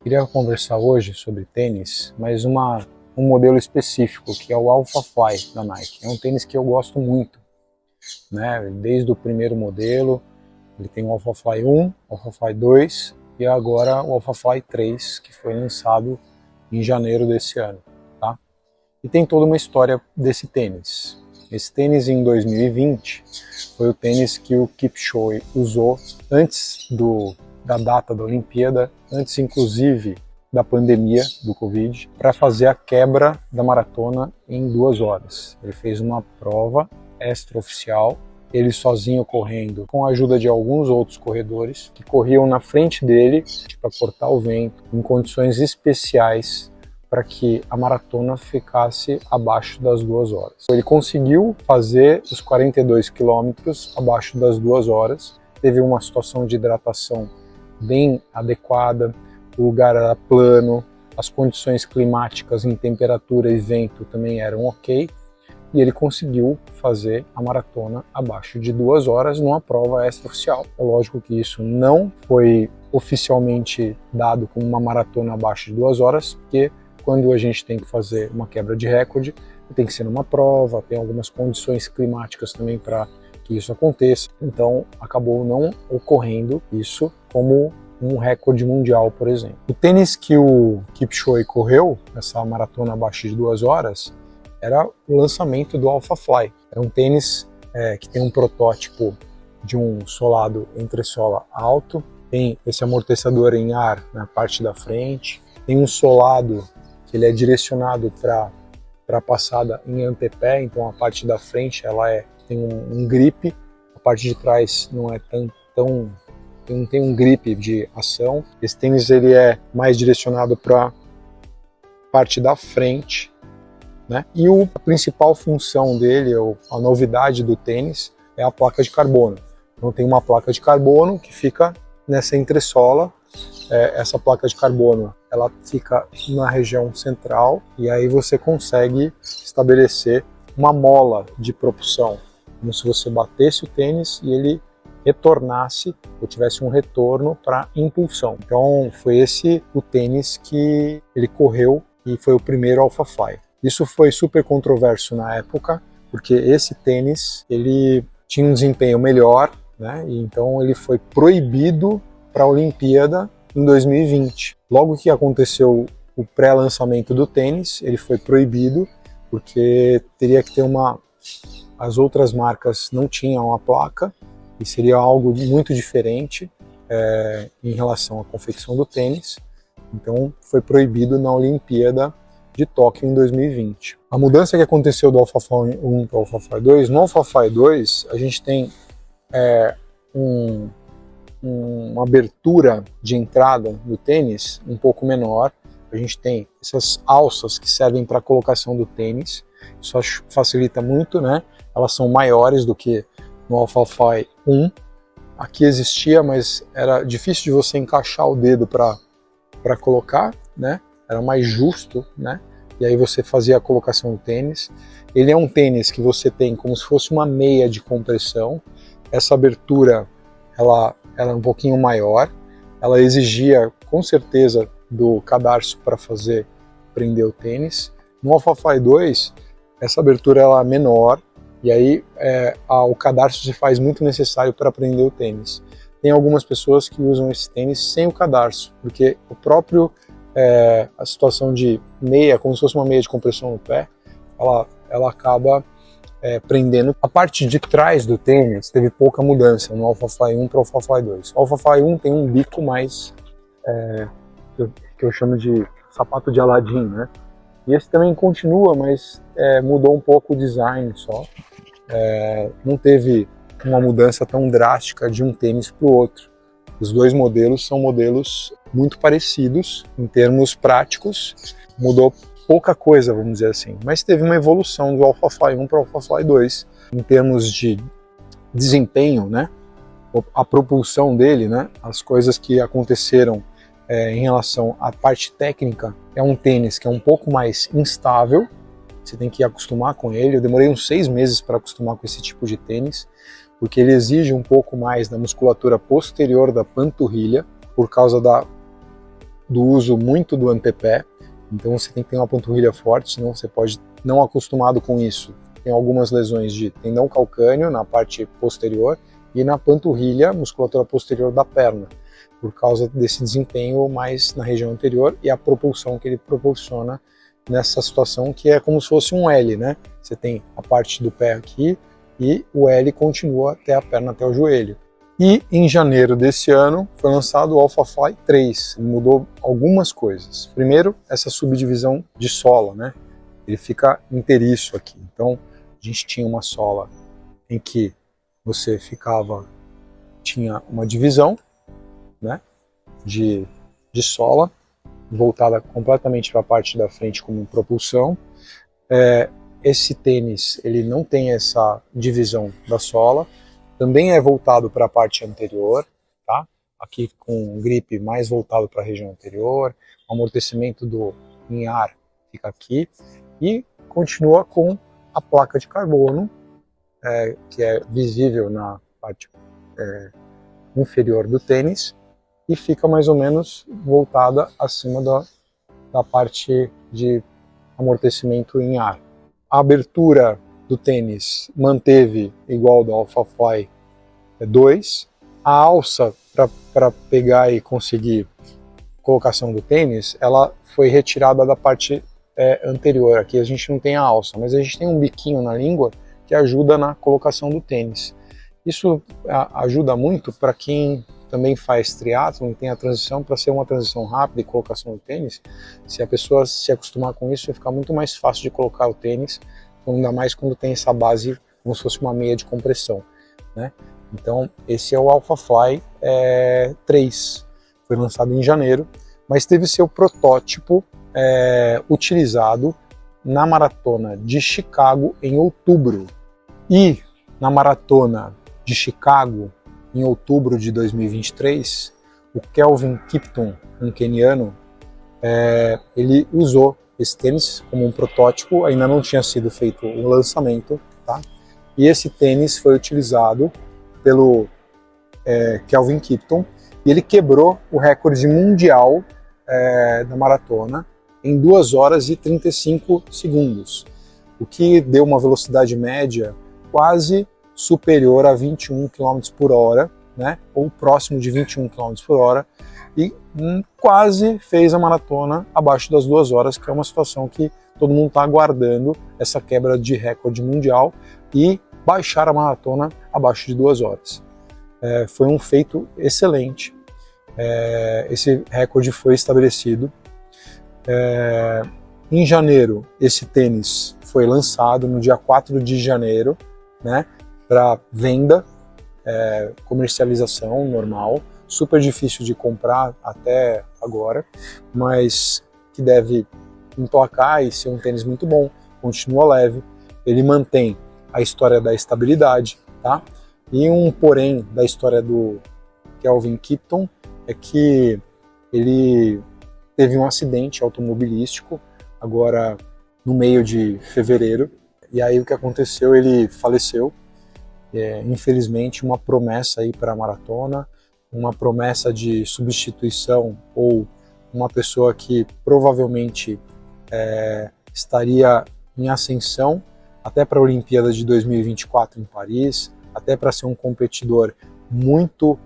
Queria conversar hoje sobre tênis, mas um modelo específico, que é o Alphafly da Nike. É um tênis que eu gosto muito, né? Desde o primeiro modelo, ele tem o Alphafly 1, Alphafly 2 e agora o Alphafly 3, que foi lançado em janeiro desse ano, tá? E tem toda uma história desse tênis. Esse tênis em 2020 foi o tênis que o Kipchoge usou antes da data da Olimpíada, antes inclusive da pandemia do Covid, para fazer a quebra da maratona em 2 horas. Ele fez uma prova extraoficial, ele sozinho correndo, com a ajuda de alguns outros corredores que corriam na frente dele para cortar o vento, em condições especiais, para que a maratona ficasse abaixo das 2 horas. Ele conseguiu fazer os 42 quilômetros abaixo das 2 horas, teve uma situação de hidratação bem adequada, o lugar era plano, as condições climáticas em temperatura e vento também eram ok, e ele conseguiu fazer a maratona abaixo de 2 horas numa prova extraoficial. É lógico que isso não foi oficialmente dado como uma maratona abaixo de 2 horas, porque quando a gente tem que fazer uma quebra de recorde, tem que ser numa prova, tem algumas condições climáticas também para que isso aconteça. Então acabou não ocorrendo isso como um recorde mundial, por exemplo. O tênis que o Kipchoge correu, essa maratona abaixo de 2 horas, era o lançamento do Alphafly. É um tênis que tem um protótipo de um solado entressola alto, tem esse amortecedor em ar na parte da frente, tem um solado que ele é direcionado para passada em antepé, então a parte da frente ela tem um grip, a parte de trás não é não tem um grip de ação. Esse tênis ele é mais direcionado para a parte da frente, né? E a principal função dele, a novidade do tênis, é a placa de carbono. Então tem uma placa de carbono que fica nessa entressola. Essa placa de carbono ela fica na região central e aí você consegue estabelecer uma mola de propulsão, como se você batesse o tênis e ele retornasse ou tivesse um retorno para impulsão. Então foi esse o tênis que ele correu e foi o primeiro Alphafly. Isso foi super controverso na época, porque esse tênis ele tinha um desempenho melhor, né? E então ele foi proibido para a Olimpíada em 2020. Logo que aconteceu o pré-lançamento do tênis, ele foi proibido, porque teria que ter as outras marcas não tinham a placa, e seria algo muito diferente em relação à confecção do tênis. Então foi proibido na Olimpíada de Tóquio em 2020. A mudança que aconteceu do Alphafly 1 para o Alphafly 2, no Alphafly 2 a gente tem uma abertura de entrada do tênis um pouco menor. A gente tem essas alças que servem para a colocação do tênis, isso facilita muito, né? Elas são maiores do que no Alphafly 1. Aqui existia, mas era difícil de você encaixar o dedo para colocar, né? Era mais justo, né? E aí você fazia a colocação do tênis. Ele é um tênis que você tem como se fosse uma meia de compressão. Essa abertura ela é um pouquinho maior, ela exigia com certeza do cadarço para prender o tênis. No Alphafly 2, essa abertura ela é menor, e aí o cadarço se faz muito necessário para prender o tênis. Tem algumas pessoas que usam esse tênis sem o cadarço, porque o próprio a situação de meia, como se fosse uma meia de compressão no pé, ela acaba prendendo. A parte de trás do tênis teve pouca mudança no Alphafly 1 para o Alphafly 2. O Alphafly 1 tem um bico mais que eu chamo de sapato de Aladdin, né? E esse também continua, mas mudou um pouco o design só. Não teve uma mudança tão drástica de um tênis para o outro. Os dois modelos são modelos muito parecidos em termos práticos. Mudou pouca coisa, vamos dizer assim, mas teve uma evolução do Alphafly 1 para o Alphafly 2 em termos de desempenho, né? A propulsão dele, né? As coisas que aconteceram em relação à parte técnica. É um tênis que é um pouco mais instável, você tem que acostumar com ele. Eu demorei uns 6 meses para acostumar com esse tipo de tênis, porque ele exige um pouco mais da musculatura posterior da panturrilha, por causa do uso muito do antepé, então você tem que ter uma panturrilha forte, senão você pode, não acostumado com isso, tem algumas lesões de tendão calcâneo na parte posterior e na panturrilha, musculatura posterior da perna, por causa desse desempenho mais na região anterior e a propulsão que ele proporciona nessa situação, que é como se fosse um L, né? Você tem a parte do pé aqui e o L continua até a perna, até o joelho. E em janeiro desse ano foi lançado o AlphaFly 3, ele mudou algumas coisas. Primeiro, essa subdivisão de sola, né? Ele fica inteiriço aqui. Então, a gente tinha uma sola em que você tinha uma divisão, né, de sola, voltada completamente para a parte da frente como propulsão. Esse tênis ele não tem essa divisão da sola, também é voltado para a parte anterior, tá? Aqui com um grip mais voltado para a região anterior, o amortecimento em ar fica aqui e continua com a placa de carbono, que é visível na parte inferior do tênis e fica mais ou menos voltada acima da parte de amortecimento em ar. A abertura do tênis manteve igual do AlphaFly 2. A alça para pegar e conseguir colocação do tênis, ela foi retirada da parte anterior. Aqui a gente não tem a alça, mas a gente tem um biquinho na língua que ajuda na colocação do tênis. Isso ajuda muito para quem também faz triatlon e tem a transição, para ser uma transição rápida e colocação do tênis. Se a pessoa se acostumar com isso, vai ficar muito mais fácil de colocar o tênis, ainda mais quando tem essa base como se fosse uma meia de compressão, né? Então esse é o AlphaFly 3, foi lançado em janeiro, mas teve seu protótipo utilizado na maratona de Chicago em outubro. E na maratona de Chicago em outubro de 2023, o Kelvin Kiptum, um queniano, ele usou esse tênis como um protótipo, ainda não tinha sido feito o lançamento, tá? E esse tênis foi utilizado pelo Kelvin Kiptum e ele quebrou o recorde mundial da maratona em 2 horas e 35 segundos, o que deu uma velocidade média quase superior a 21 km por hora, né, ou próximo de 21 km por hora, e quase fez a maratona abaixo das 2 horas, que é uma situação que todo mundo está aguardando, essa quebra de recorde mundial e baixar a maratona abaixo de 2 horas. Foi um feito excelente, esse recorde foi estabelecido. Em janeiro, esse tênis foi lançado no dia 4 de janeiro, né, para venda, comercialização normal, super difícil de comprar até agora, mas que deve emplacar e ser um tênis muito bom, continua leve, ele mantém a história da estabilidade, tá? E um porém da história do Kelvin Kiptum é que ele teve um acidente automobilístico agora no meio de fevereiro, e aí o que aconteceu, ele faleceu. Infelizmente, uma promessa aí para a maratona, uma promessa de substituição ou uma pessoa que provavelmente estaria em ascensão até para a Olimpíada de 2024 em Paris, até para ser um competidor muito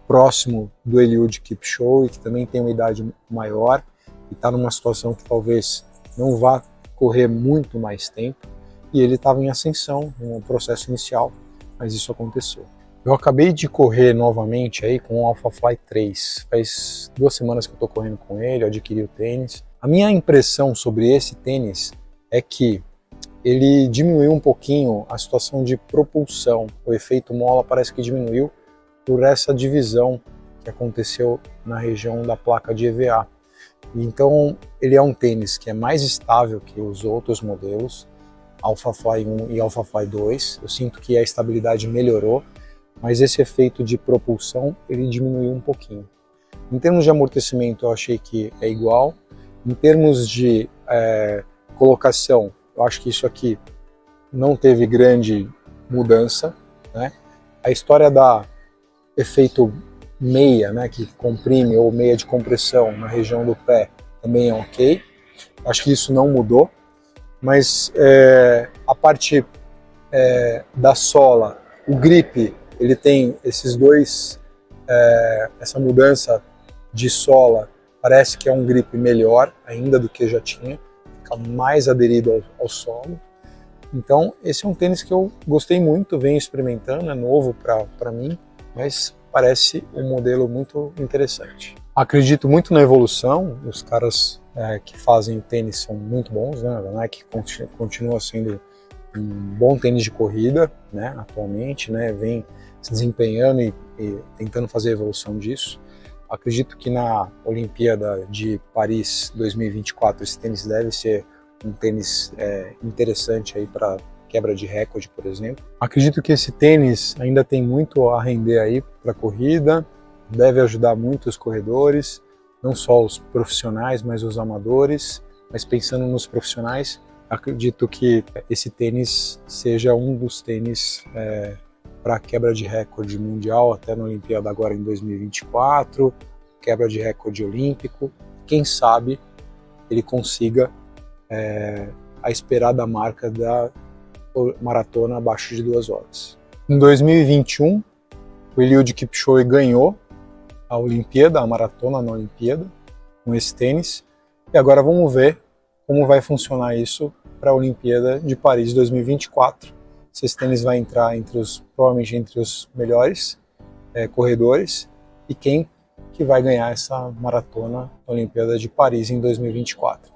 próximo do Eliud Kipchoge, que também tem uma idade maior e está numa situação que talvez não vá correr muito mais tempo. E ele estava em ascensão no processo inicial, mas isso aconteceu. Eu acabei de correr novamente aí com o AlphaFly 3. Faz 2 semanas que eu estou correndo com ele, eu adquiri o tênis. A minha impressão sobre esse tênis é que ele diminuiu um pouquinho a situação de propulsão. O efeito mola parece que diminuiu por essa divisão que aconteceu na região da placa de EVA. Então ele é um tênis que é mais estável que os outros modelos, AlphaFly 1 e AlphaFly 2, eu sinto que a estabilidade melhorou, mas esse efeito de propulsão ele diminuiu um pouquinho. Em termos de amortecimento eu achei que é igual, em termos de colocação eu acho que isso aqui não teve grande mudança, né? A história da efeito meia, né, que comprime, ou meia de compressão na região do pé, também é ok. Acho que isso não mudou, mas a parte da sola, o grip, ele tem esses dois, essa mudança de sola, parece que é um grip melhor ainda do que já tinha, fica mais aderido ao solo. Então esse é um tênis que eu gostei muito, venho experimentando, é novo para mim, mas parece um modelo muito interessante. Acredito muito na evolução, os caras que fazem tênis são muito bons, né? A Nike continua sendo um bom tênis de corrida, né? Atualmente, né? Vem se desempenhando e tentando fazer a evolução disso. Acredito que na Olimpíada de Paris 2024 esse tênis deve ser um tênis interessante aí para quebra de recorde, por exemplo. Acredito que esse tênis ainda tem muito a render aí para a corrida, deve ajudar muito os corredores, não só os profissionais, mas os amadores. Mas pensando nos profissionais, acredito que esse tênis seja um dos tênis para quebra de recorde mundial, até na Olimpíada agora em 2024, quebra de recorde olímpico. Quem sabe ele consiga a esperada marca da maratona abaixo de 2 horas. Em 2021, o Eliud Kipchoge ganhou a Olimpíada, a maratona na Olimpíada, com esse tênis. E agora vamos ver como vai funcionar isso para a Olimpíada de Paris 2024. Se esse tênis vai entrar provavelmente entre os melhores corredores e quem que vai ganhar essa maratona na Olimpíada de Paris em 2024.